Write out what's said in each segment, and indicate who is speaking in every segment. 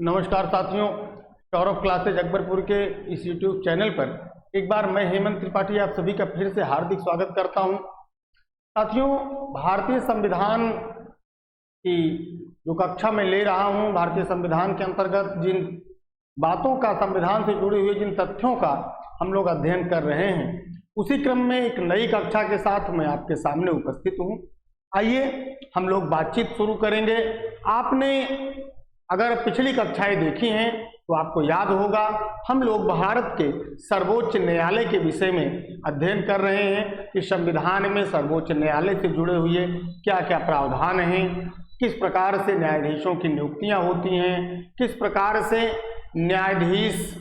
Speaker 1: नमस्कार साथियों, सौरभ क्लासेज अकबरपुर के इस यूट्यूब चैनल पर एक बार मैं हेमंत त्रिपाठी आप सभी का फिर से हार्दिक स्वागत करता हूं। साथियों, भारतीय संविधान की जो कक्षा मैं ले रहा हूं, भारतीय संविधान के अंतर्गत जिन बातों का, संविधान से जुड़े हुए जिन तथ्यों का हम लोग अध्ययन कर रहे हैं, उसी क्रम में एक नई कक्षा के साथ मैं आपके सामने उपस्थित हूं। आइए हम लोग बातचीत शुरू करेंगे। आपने अगर पिछली कक्षाएं देखी हैं तो आपको याद होगा, हम लोग भारत के सर्वोच्च न्यायालय के विषय में अध्ययन कर रहे हैं कि संविधान में सर्वोच्च न्यायालय से जुड़े हुए क्या क्या प्रावधान हैं, किस प्रकार से न्यायाधीशों की नियुक्तियां होती हैं, किस प्रकार से न्यायाधीश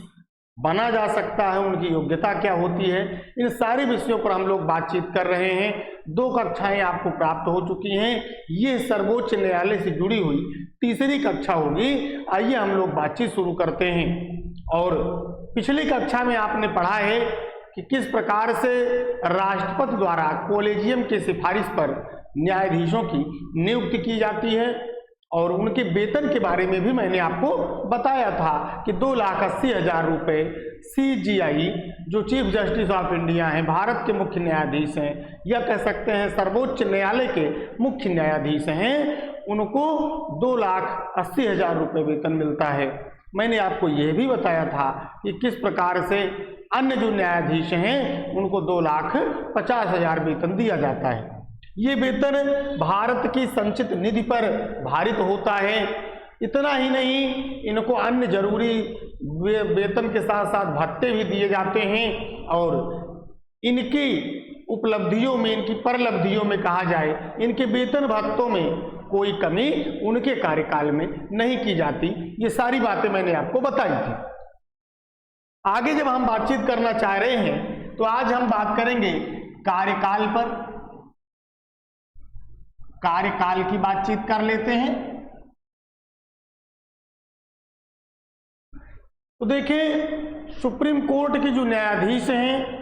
Speaker 1: बना जा सकता है, उनकी योग्यता क्या होती है। इन सारे विषयों पर हम लोग बातचीत कर रहे हैं। 2 कक्षाएं आपको प्राप्त हो चुकी हैं। ये सर्वोच्च न्यायालय से जुड़ी हुई तीसरी कक्षा होगी। आइए हम लोग बातचीत शुरू करते हैं। और पिछली कक्षा में आपने पढ़ा है कि किस प्रकार से राष्ट्रपति द्वारा कॉलेजियम की सिफारिश पर न्यायाधीशों की नियुक्ति की जाती है, और उनके वेतन के बारे में भी मैंने आपको बताया था कि 2,80,000 रुपये CJI, जो चीफ जस्टिस ऑफ इंडिया हैं, भारत के मुख्य न्यायाधीश हैं, या कह सकते हैं सर्वोच्च न्यायालय के मुख्य न्यायाधीश हैं, उनको 2,80,000 रुपये वेतन मिलता है। मैंने आपको यह भी बताया था कि किस प्रकार से अन्य जो न्यायाधीश हैं उनको 2,50,000 वेतन दिया जाता है। ये वेतन भारत की संचित निधि पर भारित होता है। इतना ही नहीं, इनको अन्य जरूरी वेतन के साथ साथ भत्ते भी दिए जाते हैं, और इनकी उपलब्धियों में, इनकी परलब्धियों में कहा जाए, इनके वेतन भत्तों में कोई कमी उनके कार्यकाल में नहीं की जाती। ये सारी बातें मैंने आपको बताई थी। आगे जब हम बातचीत करना चाह रहे हैं तो आज हम बात करेंगे कार्यकाल पर। कार्यकाल की बातचीत कर लेते हैं। तो देखिए, सुप्रीम कोर्ट के जो न्यायाधीश हैं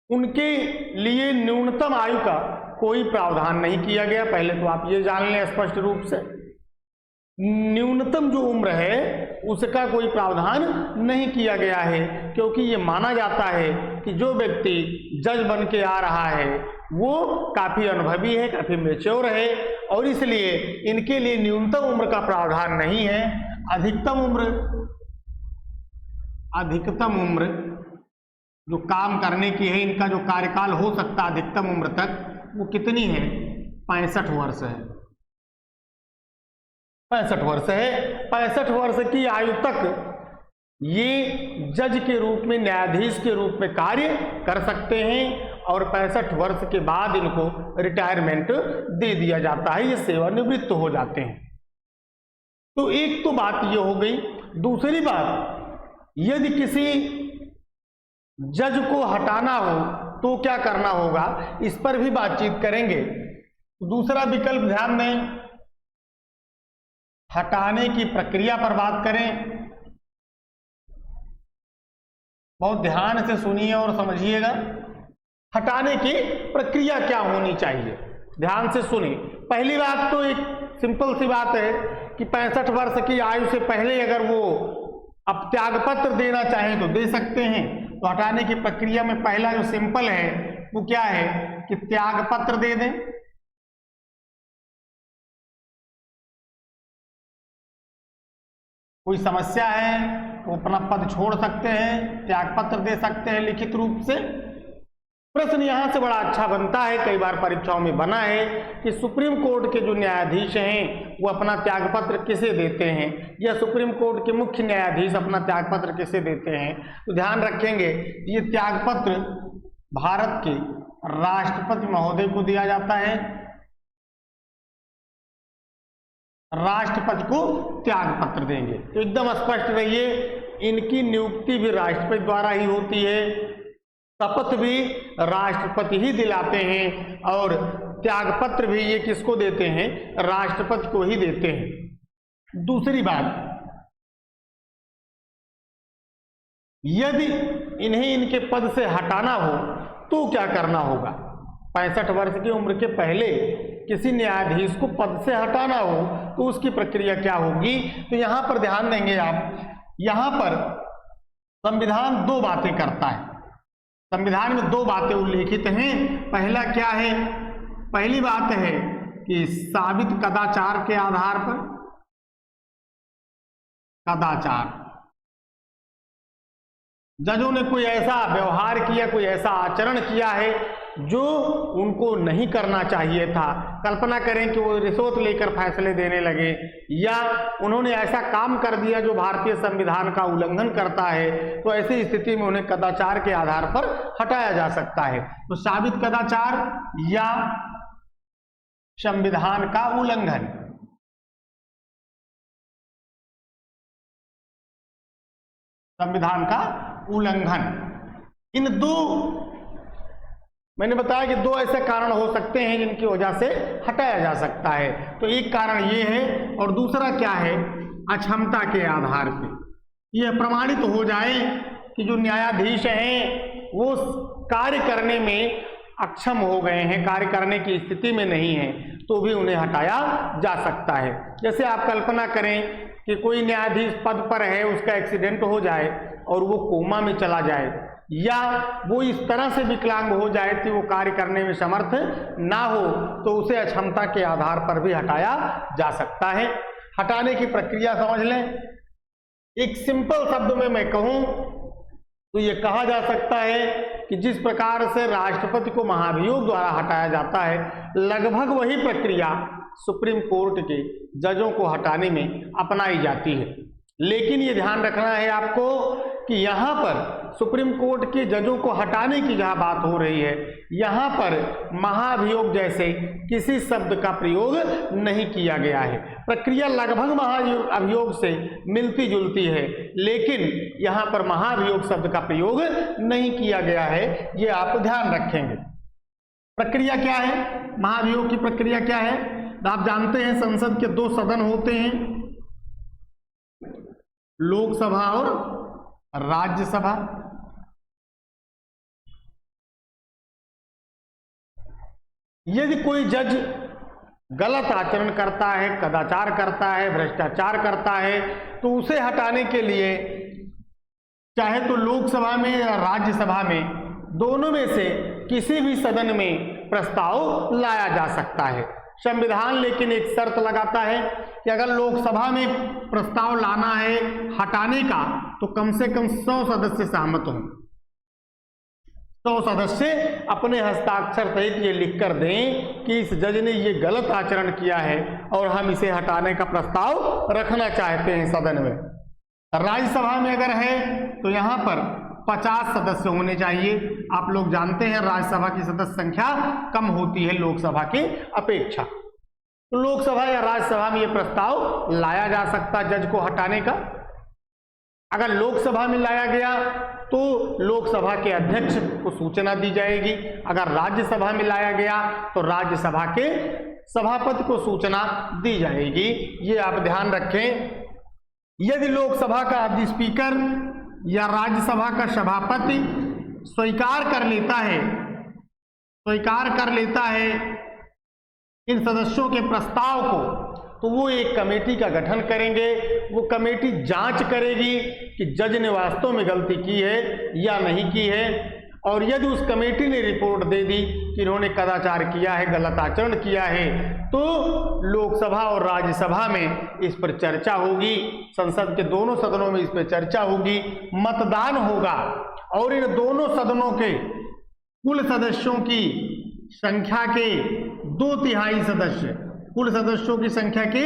Speaker 1: उनके लिए न्यूनतम आयु का कोई प्रावधान नहीं किया गया। पहले तो आप ये जान लें स्पष्ट रूप से, न्यूनतम जो उम्र है उसका कोई प्रावधान नहीं किया गया है, क्योंकि ये माना जाता है कि जो व्यक्ति जज बन के आ रहा है वो काफी अनुभवी है, काफी मैच्योर है, और इसलिए इनके लिए न्यूनतम उम्र का प्रावधान नहीं है। अधिकतम उम्र जो काम करने की है, इनका जो कार्यकाल हो सकता है अधिकतम उम्र तक, वो कितनी है? 65 वर्ष है। 65 वर्ष है। 65 वर्ष की आयु तक ये जज के रूप में, न्यायाधीश के रूप में कार्य कर सकते हैं, और 65 वर्ष के बाद इनको रिटायरमेंट दे दिया जाता है, ये सेवानिवृत्त हो जाते हैं। तो एक तो बात ये हो गई। दूसरी बात, यदि किसी जज को हटाना हो तो क्या करना होगा, इस पर भी बातचीत करेंगे। दूसरा विकल्प ध्यान दें, हटाने की प्रक्रिया पर बात करें। बहुत ध्यान से सुनिए और समझिएगा, हटाने की प्रक्रिया क्या होनी चाहिए। ध्यान से सुनिए। पहली बात तो एक सिंपल सी बात है कि 65 वर्ष की आयु से पहले अगर वो अब त्यागपत्र देना चाहें तो दे सकते हैं। तो हटाने की प्रक्रिया में पहला जो सिंपल है वो क्या है कि त्यागपत्र दे दें। कोई समस्या है तो अपना पद छोड़ सकते हैं, त्यागपत्र दे सकते हैं लिखित रूप से। प्रश्न यहां से बड़ा अच्छा बनता है, कई बार परीक्षाओं में बना है कि सुप्रीम कोर्ट के जो न्यायाधीश हैं वो अपना त्यागपत्र किसे देते हैं, या सुप्रीम कोर्ट के मुख्य न्यायाधीश अपना त्यागपत्र किसे देते हैं। तो ध्यान रखेंगे, ये त्यागपत्र भारत के राष्ट्रपति महोदय को दिया जाता है। राष्ट्रपति को त्यागपत्र देंगे। तो एकदम स्पष्ट रहिए, इनकी नियुक्ति भी राष्ट्रपति द्वारा ही होती है, शपथ भी राष्ट्रपति ही दिलाते हैं, और त्यागपत्र भी ये किसको देते हैं? राष्ट्रपति को ही देते हैं। दूसरी बात, यदि इन्हें इनके पद से हटाना हो तो क्या करना होगा? 65 वर्ष की उम्र के पहले किसी न्यायाधीश को पद से हटाना हो तो उसकी प्रक्रिया क्या होगी। तो यहां पर ध्यान देंगे आप, यहां पर संविधान दो बातें करता है। संविधान में दो बातें उल्लेखित हैं। पहला क्या है, पहली बात है कि साबित कदाचार के आधार पर, कदाचार, जजों ने कोई ऐसा व्यवहार किया, कोई ऐसा आचरण किया है जो उनको नहीं करना चाहिए था। कल्पना करें कि वो रिश्वत लेकर फैसले देने लगे, या उन्होंने ऐसा काम कर दिया जो भारतीय संविधान का उल्लंघन करता है, तो ऐसी स्थिति में उन्हें कदाचार के आधार पर हटाया जा सकता है। तो साबित कदाचार या संविधान का उल्लंघन, संविधान का उल्लंघन, इन दो, मैंने बताया कि दो ऐसे कारण हो सकते हैं जिनकी वजह से हटाया जा सकता है। तो एक कारण ये है, और दूसरा क्या है, अक्षमता के आधार पे यह प्रमाणित हो जाए कि जो न्यायाधीश हैं वो कार्य करने में अक्षम हो गए हैं, कार्य करने की स्थिति में नहीं है, तो भी उन्हें हटाया जा सकता है। जैसे आप कल्पना करें कि कोई न्यायाधीश पद पर है, उसका एक्सीडेंट हो जाए और वो कोमा में चला जाए, या वो इस तरह से विकलांग हो जाए कि वो कार्य करने में समर्थ ना हो, तो उसे अक्षमता के आधार पर भी हटाया जा सकता है। हटाने की प्रक्रिया समझ लें। एक सिंपल शब्द में मैं कहूं तो ये कहा जा सकता है कि जिस प्रकार से राष्ट्रपति को महाभियोग द्वारा हटाया जाता है, लगभग वही प्रक्रिया सुप्रीम कोर्ट के जजों को हटाने में अपनाई जाती है। लेकिन ये ध्यान रखना है आपको कि यहाँ पर सुप्रीम कोर्ट के जजों को हटाने की जहाँ बात हो रही है, यहाँ पर महाभियोग जैसे किसी शब्द का प्रयोग नहीं किया गया है। प्रक्रिया लगभग महाभियोग से मिलती जुलती है, लेकिन यहाँ पर महाभियोग शब्द का प्रयोग नहीं किया गया है, ये आप ध्यान रखेंगे। प्रक्रिया क्या है, महाभियोग की प्रक्रिया क्या है? आप जानते हैं संसद के दो सदन होते हैं, लोकसभा और राज्यसभा। यदि कोई जज गलत आचरण करता है, कदाचार करता है, भ्रष्टाचार करता है, तो उसे हटाने के लिए चाहे तो लोकसभा में या राज्यसभा में, दोनों में से किसी भी सदन में प्रस्ताव लाया जा सकता है। संविधान लेकिन एक शर्त लगाता है कि अगर लोकसभा में प्रस्ताव लाना है हटाने का, तो कम से कम 100 सदस्य सहमत हों। 100 सदस्य अपने हस्ताक्षर सहित ये लिख कर दें कि इस जज ने ये गलत आचरण किया है और हम इसे हटाने का प्रस्ताव रखना चाहते हैं सदन में। राज्यसभा में अगर है तो यहाँ पर 50 सदस्य होने चाहिए। आप लोग जानते हैं राज्यसभा की सदस्य संख्या कम होती है लोकसभा की अपेक्षा। तो लोकसभा या राज्यसभा में यह प्रस्ताव लाया जा सकता है जज को हटाने का। अगर लोकसभा में लाया गया तो लोकसभा के अध्यक्ष को सूचना दी जाएगी। अगर राज्यसभा में लाया गया तो राज्यसभा के सभापति को सूचना दी जाएगी। ये आप ध्यान रखें। यदि लोकसभा का स्पीकर या राज्यसभा का सभापति स्वीकार कर लेता है इन सदस्यों के प्रस्ताव को, तो वो एक कमेटी का गठन करेंगे। वो कमेटी जांच करेगी कि जज ने वास्तव में गलती की है या नहीं की है, और यदि उस कमेटी ने रिपोर्ट दे दी कि इन्होंने कदाचार किया है, गलत आचरण किया है, तो लोकसभा और राज्यसभा में इस पर चर्चा होगी। संसद के दोनों सदनों में इस पर चर्चा होगी, मतदान होगा, और इन दोनों सदनों के कुल सदस्यों की संख्या के 2/3 सदस्य, कुल सदस्यों की संख्या के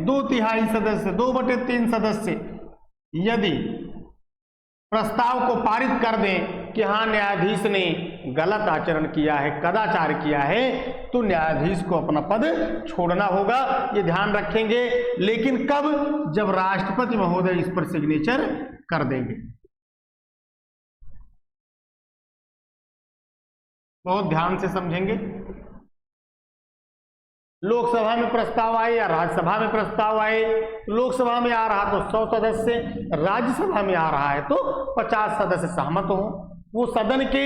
Speaker 1: 2/3 सदस्य, 2/3 सदस्य यदि प्रस्ताव को पारित कर दें कि हाँ न्यायाधीश ने गलत आचरण किया है, कदाचार किया है, तो न्यायाधीश को अपना पद छोड़ना होगा। ये ध्यान रखेंगे। लेकिन कब? जब राष्ट्रपति महोदय इस पर सिग्नेचर कर देंगे। बहुत ध्यान से समझेंगे। लोकसभा में प्रस्ताव आए या राज्यसभा में प्रस्ताव आए, लोकसभा में आ रहा तो 100 सदस्य, राज्यसभा में आ रहा है तो 50 सदस्य सहमत हों। वो सदन के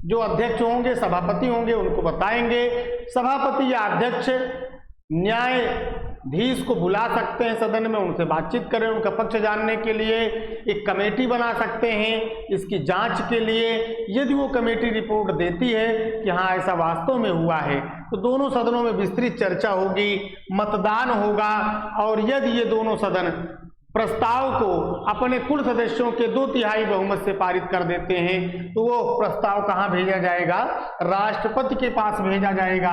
Speaker 1: जो अध्यक्ष होंगे, सभापति होंगे, उनको बताएंगे सभापति या अध्यक्ष न्यायाधीश को बुला सकते हैं सदन में, उनसे बातचीत करें, उनका पक्ष जानने के लिए एक कमेटी बना सकते हैं इसकी जांच के लिए। यदि वो कमेटी रिपोर्ट देती है कि हाँ ऐसा वास्तव में हुआ है, तो दोनों सदनों में विस्तृत चर्चा होगी, मतदान होगा, और यदि ये दोनों सदन प्रस्ताव को अपने कुल सदस्यों के 2/3 बहुमत से पारित कर देते हैं, तो वो प्रस्ताव कहाँ भेजा जाएगा? राष्ट्रपति के पास भेजा जाएगा,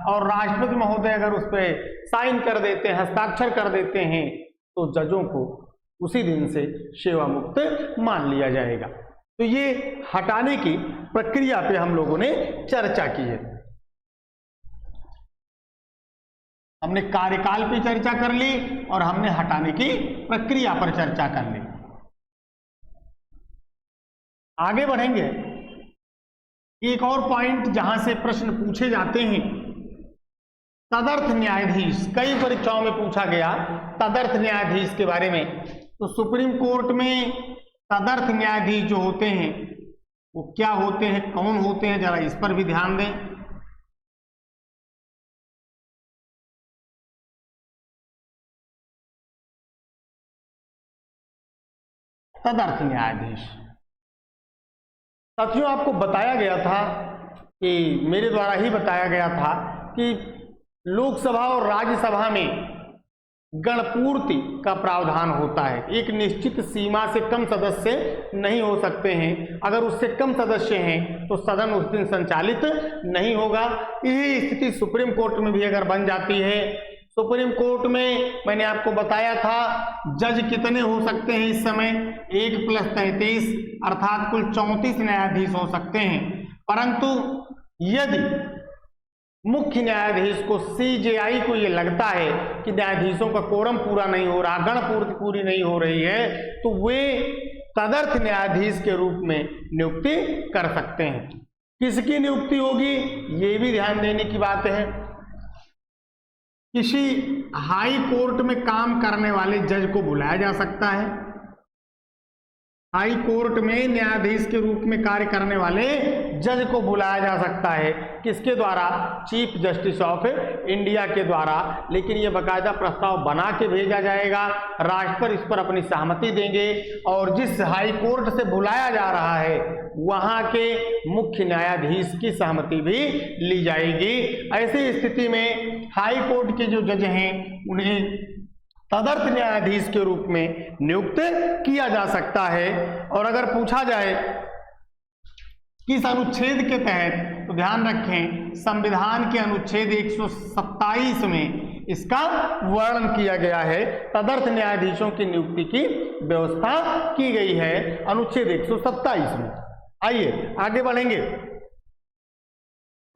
Speaker 1: और राष्ट्रपति महोदय अगर उस पर साइन कर देते हैं, हस्ताक्षर कर देते हैं, तो जजों को उसी दिन से सेवा मुक्त मान लिया जाएगा। तो ये हटाने की प्रक्रिया पे हम लोगों ने चर्चा की है। हमने कार्यकाल पे चर्चा कर ली और हमने हटाने की प्रक्रिया पर चर्चा कर ली। आगे बढ़ेंगे, एक और पॉइंट जहां से प्रश्न पूछे जाते हैं, तदर्थ न्यायाधीश। कई परीक्षाओं में पूछा गया तदर्थ न्यायाधीश के बारे में। तो सुप्रीम कोर्ट में तदर्थ न्यायाधीश जो होते हैं वो क्या होते हैं, कौन होते हैं, जरा इस पर भी ध्यान दें। तदर्थ न्यायाधीश, साथियों आपको बताया गया था कि मेरे द्वारा ही बताया गया था कि लोकसभा और राज्यसभा में गणपूर्ति का प्रावधान होता है। एक निश्चित सीमा से कम सदस्य नहीं हो सकते हैं, अगर उससे कम सदस्य हैं तो सदन उस दिन संचालित नहीं होगा। यही स्थिति सुप्रीम कोर्ट में भी अगर बन जाती है, सुप्रीम कोर्ट में मैंने आपको बताया था जज कितने हो सकते हैं इस समय, 1 + 33 अर्थात कुल 34 न्यायाधीश हो सकते हैं। परंतु यदि मुख्य न्यायाधीश को CJI को ये लगता है कि न्यायाधीशों का कोरम पूरा नहीं हो रहा, गणपूर्ति पूरी नहीं हो रही है, तो वे तदर्थ न्यायाधीश के रूप में नियुक्ति कर सकते हैं। किसकी नियुक्ति होगी ये भी ध्यान देने की बात है। किसी हाई कोर्ट में काम करने वाले जज को बुलाया जा सकता है। हाई कोर्ट में न्यायाधीश के रूप में कार्य करने वाले जज को बुलाया जा सकता है। किसके द्वारा? चीफ जस्टिस ऑफ इंडिया के द्वारा। लेकिन ये बाकायदा प्रस्ताव बना के भेजा जाएगा, राष्ट्रपति इस पर अपनी सहमति देंगे, और जिस हाई कोर्ट से बुलाया जा रहा है वहां के मुख्य न्यायाधीश की सहमति भी ली जाएगी। ऐसी स्थिति में हाई कोर्ट के जो जज हैं उन्हें तदर्थ न्यायाधीश के रूप में नियुक्त किया जा सकता है। और अगर पूछा जाए किस अनुच्छेद के तहत, तो ध्यान रखें संविधान के अनुच्छेद 127 में इसका वर्णन किया गया है। तदर्थ न्यायाधीशों की नियुक्ति की व्यवस्था की गई है अनुच्छेद 127 में। आइए आगे बढ़ेंगे।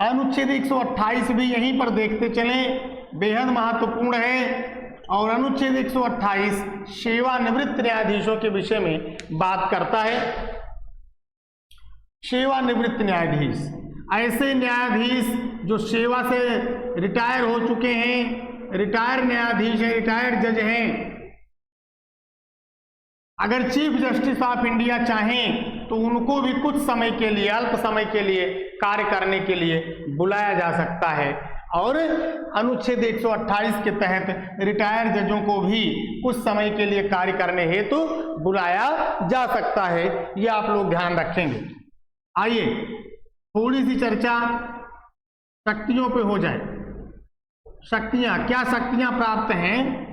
Speaker 1: अनुच्छेद 128 भी यहीं पर देखते चलें, बेहद महत्वपूर्ण है। और अनुच्छेद 128 सेवानिवृत्त न्यायाधीशों के विषय में बात करता है। सेवानिवृत्त न्यायाधीश, ऐसे न्यायाधीश जो सेवा से रिटायर हो चुके हैं, रिटायर्ड न्यायाधीश हैं, रिटायर्ड जज हैं। अगर चीफ जस्टिस ऑफ इंडिया चाहें तो उनको भी कुछ समय के लिए, अल्प समय के लिए कार्य करने के लिए बुलाया जा सकता है। और अनुच्छेद 128 के तहत रिटायर्ड जजों को भी कुछ समय के लिए कार्य करने हेतु बुलाया जा सकता है। ये आप लोग ध्यान रखेंगे। आइए थोड़ी सी चर्चा शक्तियों पे हो जाए। शक्तियां, क्या शक्तियां प्राप्त हैं?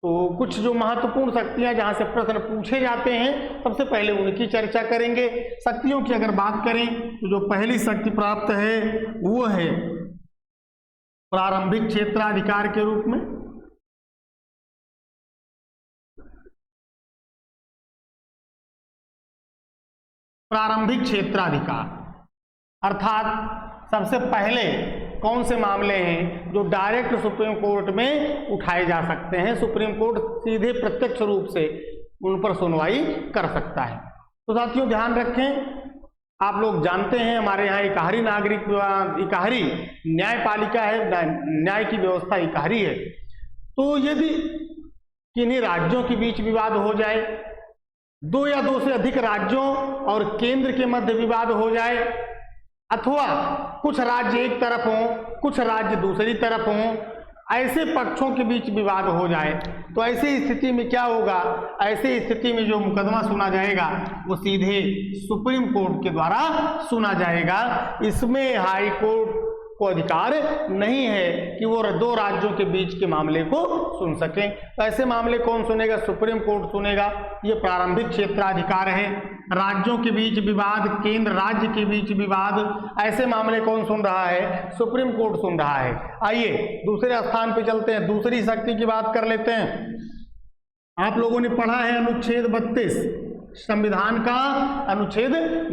Speaker 1: तो कुछ जो महत्वपूर्ण शक्तियां जहां से प्रश्न पूछे जाते हैं सबसे पहले उनकी चर्चा करेंगे। शक्तियों की अगर बात करें तो जो पहली शक्ति प्राप्त है वो है प्रारंभिक क्षेत्राधिकार के रूप में। प्रारंभिक क्षेत्राधिकार अर्थात सबसे पहले कौन से मामले हैं जो डायरेक्ट सुप्रीम कोर्ट में उठाए जा सकते हैं, सुप्रीम कोर्ट सीधे प्रत्यक्ष रूप से उन पर सुनवाई कर सकता है। तो साथियों ध्यान रखें, आप लोग जानते हैं हमारे यहाँ इकाहरी नागरिक इकाहरी न्यायपालिका है, न्याय की व्यवस्था इकाहरी है। तो यदि किन्हीं राज्यों के बीच विवाद हो जाए, 2 या 2 से अधिक राज्यों और केंद्र के मध्य विवाद हो जाए, अथवा कुछ राज्य एक तरफ हों, कुछ राज्य दूसरी तरफ हों, ऐसे पक्षों के बीच विवाद हो जाए, तो ऐसी स्थिति में क्या होगा, ऐसी स्थिति में जो मुकदमा सुना जाएगा वो सीधे सुप्रीम कोर्ट के द्वारा सुना जाएगा। इसमें हाई कोर्ट को अधिकार नहीं है कि वो दो राज्यों के बीच के मामले को सुन सकें। तो ऐसे मामले कौन सुनेगा, सुप्रीम कोर्ट सुनेगा। ये प्रारंभिक क्षेत्राधिकार है। राज्यों के बीच विवाद, केंद्र राज्य के बीच विवाद, ऐसे मामले कौन सुन रहा है, सुप्रीम कोर्ट सुन रहा है। आइए दूसरे स्थान पे चलते हैं, दूसरी शक्ति की बात कर लेते हैं। आप लोगों ने पढ़ा है अनुच्छेद 32 संविधान का, अनुच्छेद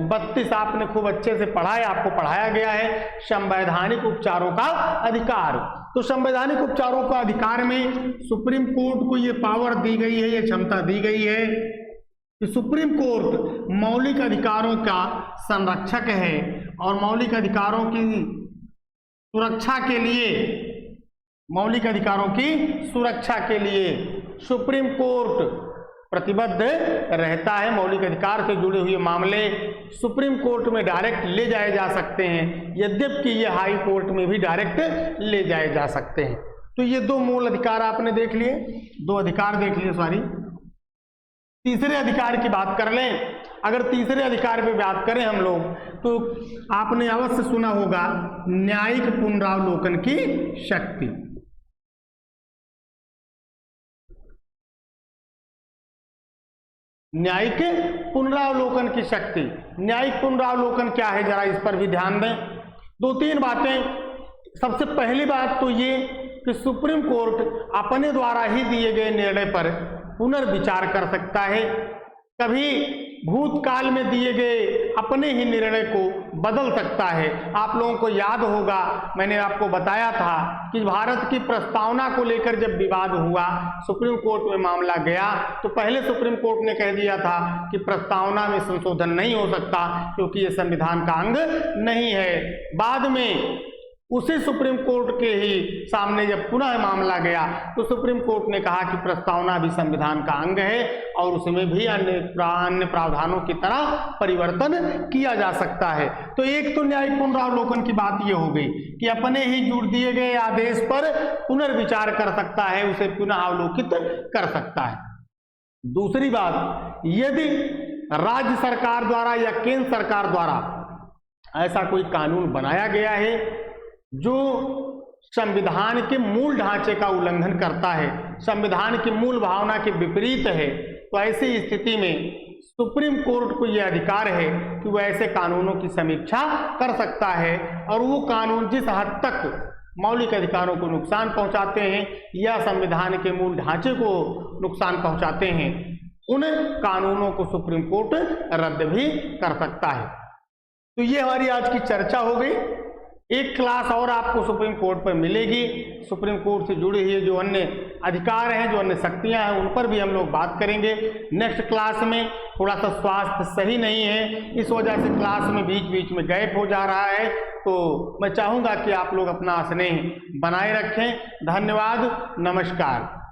Speaker 1: 32 आपने खूब अच्छे से पढ़ा है, आपको पढ़ाया गया है संवैधानिक उपचारों का अधिकार। तो संवैधानिक उपचारों का अधिकार में सुप्रीम कोर्ट को ये पावर दी गई है, ये क्षमता दी गई है कि सुप्रीम कोर्ट मौलिक अधिकारों का संरक्षक है और मौलिक अधिकारों की सुरक्षा के लिए, मौलिक अधिकारों की सुरक्षा के लिए सुप्रीम कोर्ट प्रतिबद्ध रहता है। मौलिक अधिकार से जुड़े हुए मामले सुप्रीम कोर्ट में डायरेक्ट ले जाए जा सकते हैं, यद्यपि ये हाई कोर्ट में भी डायरेक्ट ले जाए जा सकते हैं। तो ये दो मूल अधिकार आपने देख लिए, दो अधिकार देख लिए, सॉरी। तीसरे अधिकार की बात कर लें, अगर तीसरे अधिकार पे बात करें हम लोग, तो आपने अवश्य सुना होगा न्यायिक पुनरावलोकन की शक्ति। न्यायिक पुनरावलोकन की शक्ति, न्यायिक पुनरावलोकन क्या है, जरा इस पर भी ध्यान दें। दो तीन बातें। सबसे पहली बात तो ये कि सुप्रीम कोर्ट अपने द्वारा ही दिए गए निर्णय पर पुनर्विचार कर सकता है। कभी भूतकाल में दिए गए अपने ही निर्णय को बदल सकता है। आप लोगों को याद होगा, मैंने आपको बताया था कि भारत की प्रस्तावना को लेकर जब विवाद हुआ, सुप्रीम कोर्ट में मामला गया, तो पहले सुप्रीम कोर्ट ने कह दिया था कि प्रस्तावना में संशोधन नहीं हो सकता क्योंकि ये संविधान का अंग नहीं है। बाद में उसी सुप्रीम कोर्ट के ही सामने जब पुनः मामला गया तो सुप्रीम कोर्ट ने कहा कि प्रस्तावना भी संविधान का अंग है और उसमें भी अन्य प्रावधानों की तरह परिवर्तन किया जा सकता है। तो एक तो न्यायिक पुनरावलोकन की बात ये हो गई कि अपने ही जुड़ दिए गए आदेश पर पुनर्विचार कर सकता है, उसे पुनः अवलोकित कर सकता है। दूसरी बात, यदि राज्य सरकार द्वारा या केंद्र सरकार द्वारा ऐसा कोई कानून बनाया गया है जो संविधान के मूल ढांचे का उल्लंघन करता है, संविधान की मूल भावना के विपरीत है, तो ऐसी स्थिति में सुप्रीम कोर्ट को यह अधिकार है कि वह ऐसे कानूनों की समीक्षा कर सकता है और वो कानून जिस हद तक मौलिक अधिकारों को नुकसान पहुंचाते हैं या संविधान के मूल ढांचे को नुकसान पहुंचाते हैं, उन कानूनों को सुप्रीम कोर्ट रद्द भी कर सकता है। तो ये हमारी आज की चर्चा हो गई। एक क्लास और आपको सुप्रीम कोर्ट पर मिलेगी। सुप्रीम कोर्ट से जुड़े हुए जो अन्य अधिकार हैं, जो अन्य शक्तियां हैं, उन पर भी हम लोग बात करेंगे नेक्स्ट क्लास में। थोड़ा सा स्वास्थ्य सही नहीं है, इस वजह से क्लास में बीच बीच में गैप हो जा रहा है, तो मैं चाहूँगा कि आप लोग अपना स्नेह बनाए रखें। धन्यवाद, नमस्कार।